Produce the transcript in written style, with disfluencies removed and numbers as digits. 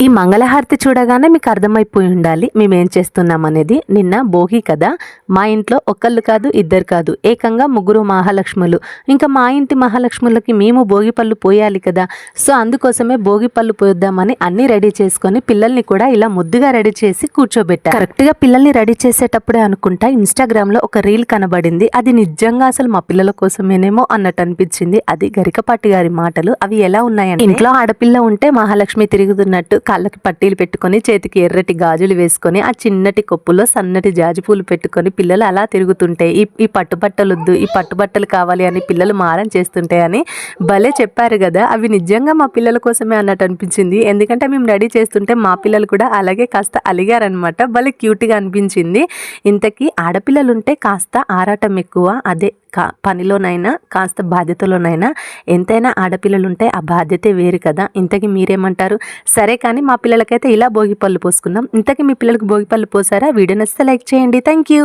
ఈ మంగళహారతి చూడగానే మీకు అర్థమైపోయి ఉండాలి మేమేం చేస్తున్నాం అనేది. నిన్న భోగి కదా, మా ఇంట్లో ఒకళ్ళు కాదు ఇద్దరు కాదు ఏకంగా ముగ్గురు మహాలక్ష్ములు. ఇంకా మా ఇంటి మహాలక్ష్ములకి మేము భోగి పళ్ళు పోయాలి కదా, సో అందుకోసమే భోగి పళ్ళు పోద్దామని అన్ని రెడీ చేసుకొని పిల్లల్ని కూడా ఇలా ముద్దుగా రెడీ చేసి కూర్చోబెట్టారు. కరెక్ట్గా పిల్లల్ని రెడీ చేసేటప్పుడే అనుకుంటా ఇన్స్టాగ్రామ్లో ఒక రీల్ కనబడింది. అది నిజంగా అసలు మా పిల్లల కోసమేనేమో అన్నట్టు అనిపించింది. అది గరికపాటి గారి మాటలు. అవి ఎలా ఉన్నాయంటే, ఇంట్లో ఆడపిల్ల ఉంటే మహాలక్ష్మి తిరుగుతున్నట్టు కాళ్ళకి పట్టీలు పెట్టుకొని చేతికి ఎర్రటి గాజులు వేసుకొని ఆ చిన్నటి కొప్పులో సన్నటి జాజిపూలు పెట్టుకొని పిల్లలు అలా తిరుగుతుంటే ఈ పట్టుబట్టలొద్దు ఈ పట్టుబట్టలు కావాలి అని పిల్లలు మారం చేస్తుంటే అని భలే చెప్పారు కదా. అవి నిజంగా మా పిల్లల కోసమే అన్నట్టు అనిపించింది. ఎందుకంటే మేము రెడీ చేస్తుంటే మా పిల్లలు కూడా అలాగే కాస్త అలిగారనమాట. భలే క్యూట్గా అనిపించింది. ఇంతకీ ఆడపిల్లలుంటే కాస్త ఆరాటం ఎక్కువ. అదే పనిలోనైనా కాస్త బాధ్యతలోనైనా ఎంతైనా ఆడపిల్లలు ఉంటే ఆ బాధ్యతే వేరు కదా. ఇంతకీ మీరేమంటారు? సరే కానీ మా పిల్లలకైతే ఇలా భోగి పళ్ళు పోసుకున్నాం. ఇంతకీ మీ పిల్లలకు భోగి పళ్ళు పోసారా? వీడియో నచ్చితే లైక్ చేయండి. Thank you.